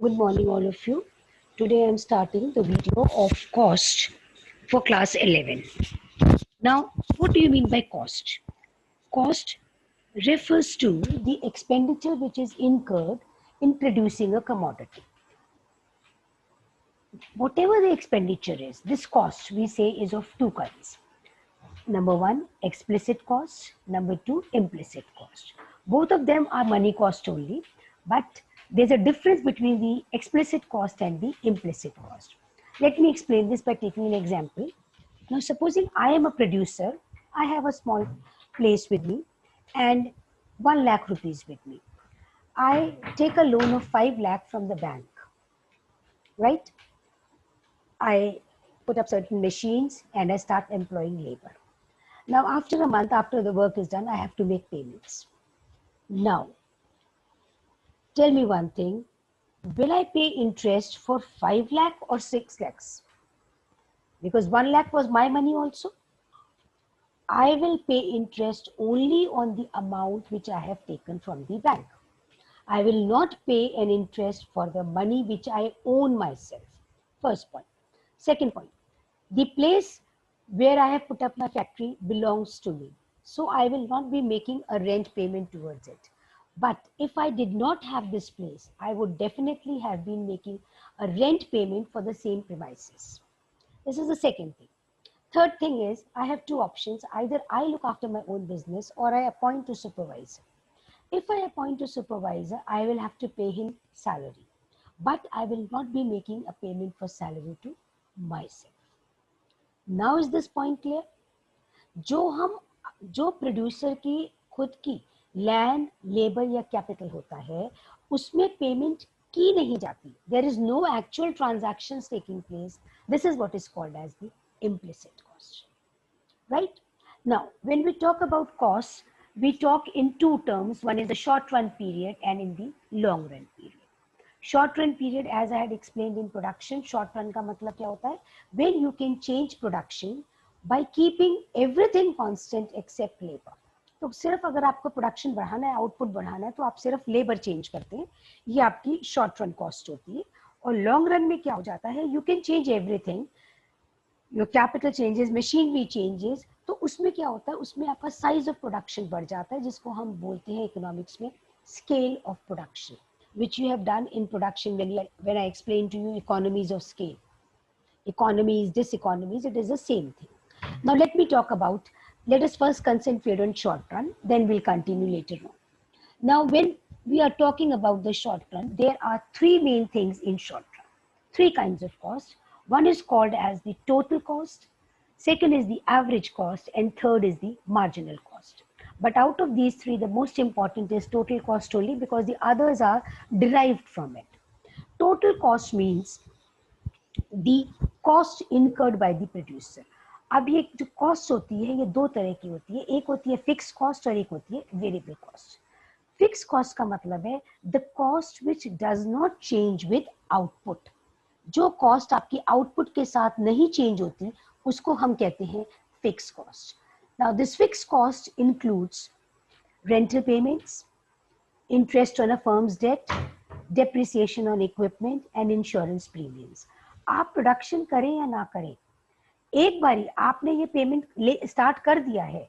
Good morning, all of you. Today I'm starting the video of cost for class 11. Now, what do you mean by cost? Cost refers to the expenditure which is incurred in producing a commodity. Whatever the expenditure is, this cost we say is of two kinds. Number one, explicit cost. Number two, implicit cost. Both of them are money cost only, but there's a difference between the explicit cost and the implicit cost. Let me explain this by taking an example. Now, supposing I am a producer, I have a small place with me and 1 lakh rupees with me. I take a loan of 5 lakh from the bank, right? I put up certain machines and I start employing labor. Now, after a month, after the work is done, I have to make payments. Now, tell me one thing, will I pay interest for 5 lakh or 6 lakhs? Because 1 lakh was my money also. I will pay interest only on the amount which I have taken from the bank. I will not pay an interest for the money which I own myself. First point. Second point, the place where I have put up my factory belongs to me. So I will not be making a rent payment towards it. But if I did not have this place, I would definitely have been making a rent payment for the same premises. This is the second thing. Third thing is, I have two options. Either I look after my own business or I appoint a supervisor. If I appoint a supervisor, I will have to pay him salary. But I will not be making a payment for salary to myself. Now is this point clear? जो producer की खुद की land, labour या capital होता है, उसमें payment की नहीं जाती. There is no actual transactions taking place. This is what is called as the implicit cost. Right? Now, when we talk about costs, we talk in two terms. One is the short run period and in the long run period. Short run period, as I had explained in production, short run का मतलब क्या होता है? When you can change production by keeping everything constant except labor. तो सिर्फ अगर आपको production बढ़ाना है, आउटपुट बढ़ाना है, तो आप सिर्फ लेबर चेंज करते हैं. ये आपकी शॉर्ट रन कॉस्ट होती है. और लॉन्ग रन में क्या हो जाता है? You can change everything, your capital changes, machinery changes. तो उसमें क्या होता है? उसमें आपका साइज ऑफ प्रोडक्शन बढ़ जाता है, जिसको हम बोलते हैं इकोनॉमिक्स में scale of production, which you have done in production when I explained to you economies of scale. Economies, diseconomies, it is the same thing. Now let me talk about, let us first concentrate on short run, then we'll continue later on. Now when we are talking about the short run, there are three main things in short run. Three kinds of cost. One is called as the total cost, second is the average cost, and third is the marginal cost. But out of these three, the most important is total cost only, because the others are derived from it. Total cost means the cost incurred by the producer. अब ये जो cost होती है, ये दो तरह की होती है. एक होती है fixed cost और एक होती है variable cost. Fixed cost का मतलब है the cost which does not change with output. जो cost आपकी output के साथ नहीं change होती, उसको हम कहते हैं fixed cost. Now, this fixed cost includes rental payments, interest on a firm's debt, depreciation on equipment, and insurance premiums. आप production करें या ना करें, एक बारी आपने ये पेमेंट स्टार्ट कर दिया है,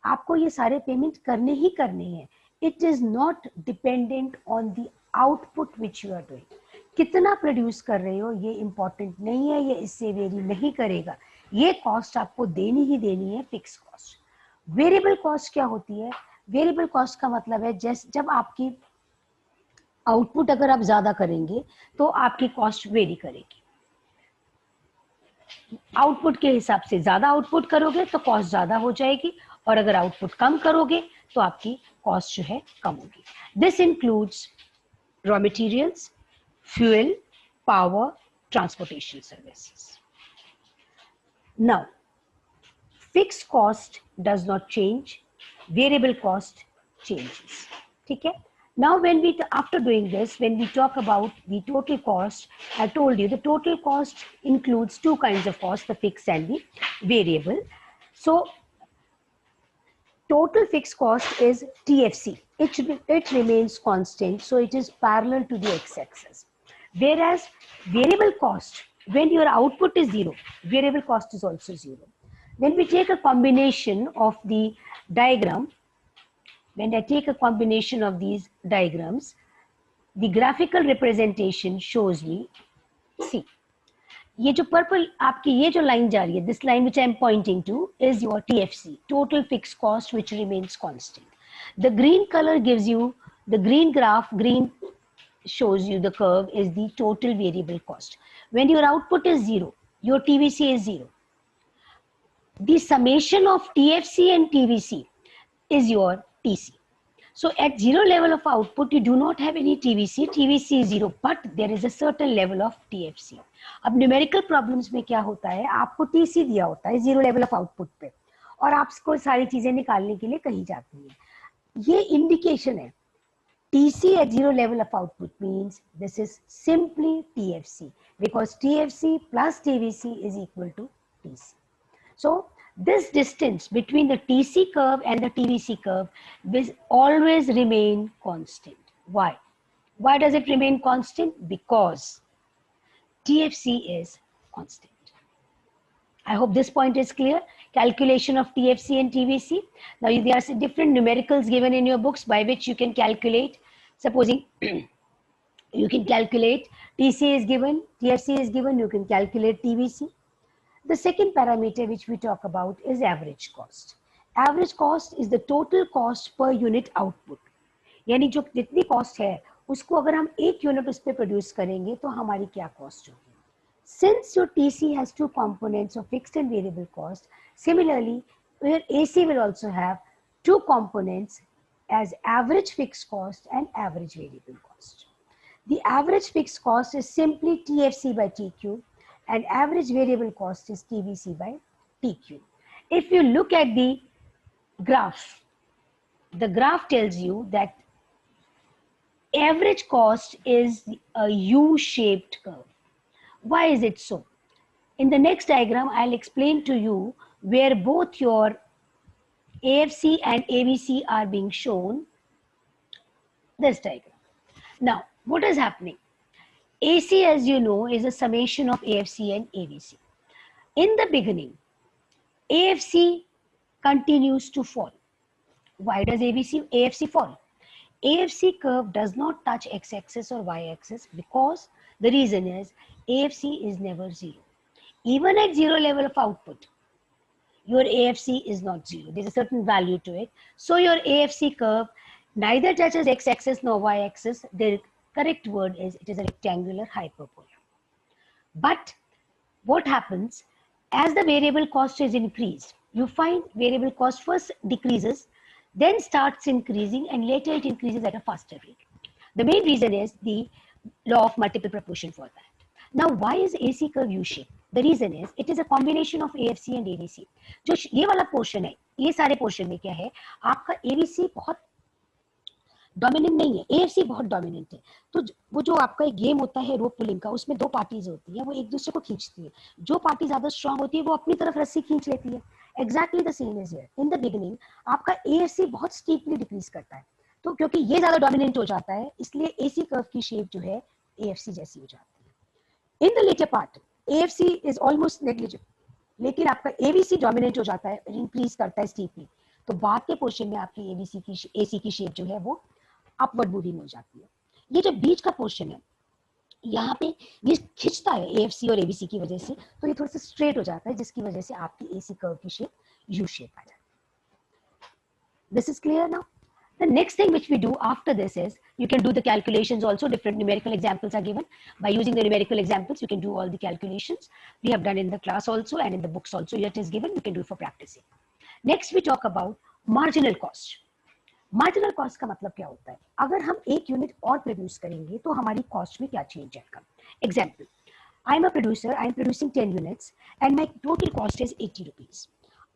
आपको ये सारे पेमेंट करने ही करने हैं. It is not dependent on the output which you are doing. कितना प्रोड्यूस कर रहे हो ये इंपॉर्टेंट नहीं है, ये इससे वेरी नहीं करेगा. ये कॉस्ट आपको देनी ही देनी है, फिक्स कॉस्ट. वेरिएबल कॉस्ट क्या होती है? वेरिएबल कॉस्ट का मतलब है जब आपकी आउटपुट अगर आप ज्यादा करेंगे तो आपकी कॉस्ट वेरी करेगी. आउटपुट के हिसाब से ज्यादा आउटपुट करोगे तो कॉस्ट ज्यादा हो जाएगी, और अगर आउटपुट कम करोगे तो आपकी कॉस्ट जो है कम होगी. This includes raw materials, fuel, power, transportation services. Now, fixed cost does not change, variable cost changes. Okay? Now, after doing this, when we talk about the total cost, I told you the total cost includes two kinds of cost, the fixed and the variable. So, total fixed cost is TFC. It remains constant, so it is parallel to the x-axis. Whereas variable cost, when your output is zero, variable cost is also zero. When we take a combination of the diagram, when I take a combination of these diagrams, the graphical representation shows me, see, ये जो purple आपकी ये जो line जा रही है, this line which I am pointing to is your TFC, total fixed cost, which remains constant. The green color gives you the green graph, green shows you the curve is the total variable cost. When your output is zero, your TVC is zero. The summation of TFC and TVC is your TC. So at zero level of output, you do not have any TVC. TVC is zero, but there is a certain level of TFC. अब numerical problems में क्या होता है, आपको TC दिया होता है zero level of output पे, और आपको सारी चीजें निकालने के लिए कही जाती हैं. ये indication है. TC at zero level of output means this is simply TFC, because TFC plus TVC is equal to TC. So this distance between the TC curve and the TVC curve will always remain constant. Why? Why does it remain constant? Because TFC is constant. I hope this point is clear. Calculation of TFC and TVC. Now there are different numericals given in your books by which you can calculate. Supposing you can calculate TC is given, TFC is given, you can calculate TVC. The second parameter which we talk about is average cost. Average cost is the total cost per unit output. यानी जो जितनी cost है उसको अगर हम एक unit उस पे produce करेंगे तो हमारी क्या cost होगी. Since your TC has two components of fixed and variable cost, similarly your AC will also have two components as average fixed cost and average variable cost. The average fixed cost is simply TFC by TQ, and average variable cost is TVC by TQ. If you look at the graph tells you that average cost is a U-shaped curve. Why is it so? In the next diagram, I'll explain to you where both your AFC and ABC are being shown. This diagram. Now, what is happening? AC, as you know, is a summation of AFC and ABC. In the beginning, AFC continues to fall. Why does AFC fall? AFC curve does not touch x-axis or y-axis because the reason is AFC is never zero. Even at zero level of output, your AFC is not zero. There's a certain value to it. So your AFC curve neither touches x-axis nor y-axis. The correct word is it is a rectangular hyperbola. But what happens as the variable cost is increased? You find variable cost first decreases, then starts increasing, and later it increases at a faster rate. The main reason is the law of multiple proportion for that. Now, why is AC curve U-shaped? The reason is it is a combination of AFC and ABC. जो ये वाला portion है, ये सारे portion में क्या है, आपका ABC बहुत डोमिनेंट नहीं है, AFC बहुत डोमिनेंट है. तो वो जो आपका एक गेम होता है रोप पुलिंग का, उसमें दो पार्टीज होती हैं, वो एक दूसरे को खींचती है. जो पार्टी ज्यादा स्ट्रांग होती है वो अपनी तरफ रस्सी खींच लेती है. Exactly the same is here. In the beginning आपका AFC बहुत स्टीपली डिक्रीज करता है, तो क्योंकि ये ज्यादा डोमिनेंट हो जाता है इसलिए AC कर्व की शेप जो है AFC जैसी हो जाती है. In the latter part AFC is almost negligible, लेकिन आपका ABC डोमिनेंट हो जाता है, इंक्रीज करता है स्टीपली, तो बाद के पोर्शन में आपकी AC की शेप जो है वो अपवर्ड मूविंग हो जाती है. ये जो बीच का पोर्शन है यहाँ पे ये खिंचता है AFC और ABC की वजह से, तो ये थोड़ा सा स्ट्रेट हो जाता है, जिसकी वजह से आपकी AC कर्व की शेप U शेप आ जाती है. This is clear now? The next thing which we do after this is you can do the calculations also. Different numerical examples are given. By using the numerical examples, you can do all the calculations. We have done in the class also and in the books also. It is given. You can do it for practicing. Next, we talk about marginal cost. Marginal cost का मतलब क्या होता है? अगर हम एक unit और produce करेंगे तो हमारी कॉस्ट में क्या चेंज आएगा? Example, I am a producer, I am producing 10 units and my total cost is 80 rupees.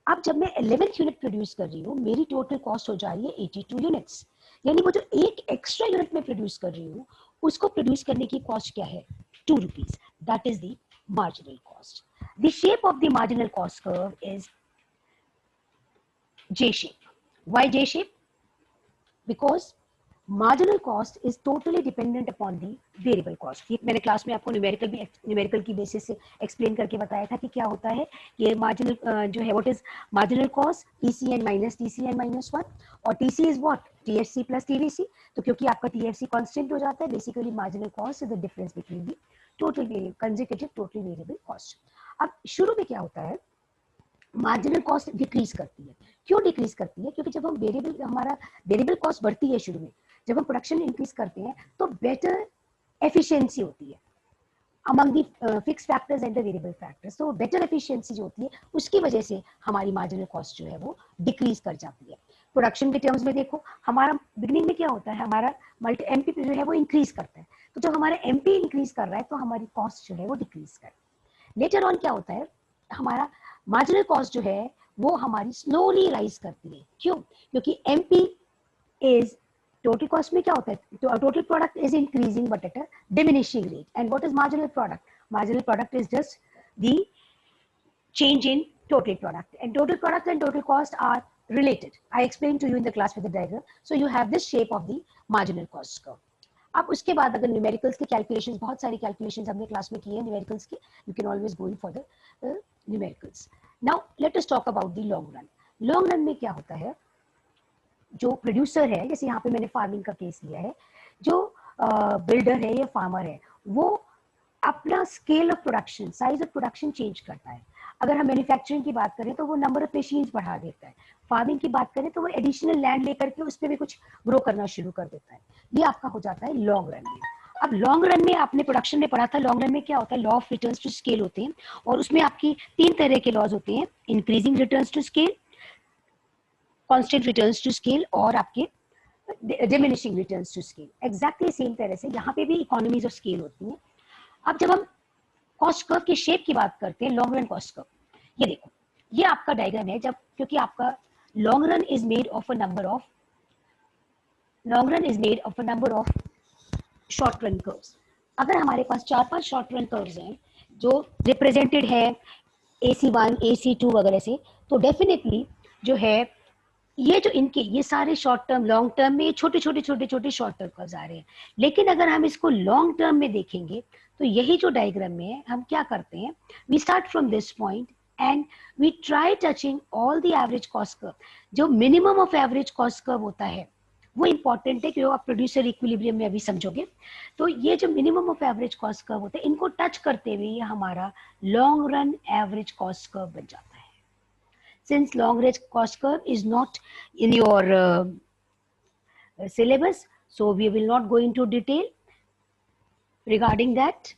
अब जब मैं 11th यूनिट प्रोड्यूस कर रही हूँ, मेरी टोटल कॉस्ट हो जा रही है 82 यूनिट्स. यानी वो जो एक एक्स्ट्रा यूनिट में प्रोड्यूस कर रही हूँ उसको प्रोड्यूस करने की कॉस्ट क्या है? 2 rupees. That is the marginal cost. The shape of the marginal cost curve is J shape. Why J shape? Because marginal cost is totally dependent upon the variable cost. ये मैंने class में आपको numerical की basis से explain करके बताया था कि क्या होता है कि मार्जिनल जो है what is marginal cost, TCN minus TCN minus 1, और TC is what, TFC plus TVC। तो क्योंकि आपका TFC कांस्टेंट हो जाता है, basically marginal cost is the difference between the total consecutive total variable cost. अब शुरू में क्या होता है, मार्जिनल कॉस्ट डिक्रीज करती है। क्यों डिक्रीज करती है? क्योंकि जब हम हमारा वेरिएबल कॉस्ट बढ़ती है शुरू में, जब हम प्रोडक्शन इंक्रीज करते हैं तो बेटर एफिशिएंसी होती है among the fixed factors and the variable factors। तो बेटर एफिशिएंसी जो होती है उसकी वजह से हमारी मार्जिनल कॉस्ट जो है वो डिक्रीज कर जाती है। प्रोडक्शन के टर्म्स में देखो, हमारा बिगनिंग में क्या होता है, हमारा मल्टी एमपी जो है वो इंक्रीज करता है। तो जब हमारा एमपी इंक्रीज कर रहा है तो हमारी कॉस्ट जो है वो डिक्रीज कर रही है। लेटर ऑन क्या होता है, हमारा मार्जिनल कॉस्ट जो है वो हमारी स्लोली राइज करती है। क्यों? क्योंकि एमपी इज total cost में क्या होता है, total product is increasing but at a diminishing rate। and what is marginal product? Marginal product is just the change in total product, and total product and total cost are related। I explained to you in the class with the diagram, so you have this shape of the marginal cost curve। अब उसके बाद अगर numericals की calculations, बहुत सारी calculations हमने class में की है न्यूमेरिकल्स की, you can always go in for the numericals. Now let us talk about the long run. Long run में क्या होता है, जो प्रोड्यूसर है, जैसे यहाँ पे मैंने फार्मिंग का केस लिया है, जो बिल्डर है या फार्मर है, वो अपना scale of production, size of production change करता है। अगर हम मैन्युफैक्चरिंग की बात करें तो वो नंबर ऑफ मशीन्स बढ़ा देता है। फार्मिंग की बात करें तो वो एडिशनल लैंड लेकर के उस पर भी कुछ ग्रो करना शुरू कर देता है। ये आपका हो जाता है लॉन्ग रन में। अब लॉन्ग रन में आपने प्रोडक्शन में पढ़ा था, लॉन्ग रन में क्या होता है, law of returns to scale होते हैं, और उसमें आपकी 3 तरह के लॉज होते हैं, increasing returns to scale, constant returns to scale, और आपके diminishing returns to scale. Exactly same तरह से यहाँ पे भी इकोनॉमीज ऑफ स्केल होती हैं। अब जब हम कॉस्ट कर्व की शेप की बात करते हैं, लॉन्ग रन कॉस्ट कर्व, ये देखो, ये आपका डायग्राम है। जब, क्योंकि आपका long run is made of a number of short run curves. अगर हमारे पास 4-5 शॉर्ट रन कर्व्स हैं जो रिप्रेजेंटेड है AC1 AC2 वगैरह से, तो डेफिनेटली जो है ये जो इनके ये सारे शॉर्ट टर्म, लॉन्ग टर्म में ये छोटे छोटे शॉर्ट टर्म कर्व्स आ रहे हैं। लेकिन अगर हम इसको लॉन्ग टर्म में देखेंगे तो यही जो डायग्राम में है, हम क्या करते हैं, we start from this point and we try touching all the average cost curve. जो minimum of average cost curve होता है वो इंपॉर्टेंट है, क्योंकि आप प्रोड्यूसर इक्विलिब्रियम में अभी समझोगे। तो ये जो minimum of average cost curve होते हैं, इनको टच करते हुए ये हमारा long run average cost curve बन जाता है। Since long range cost curve is not in your syllabus, so we will not go into detail regarding that।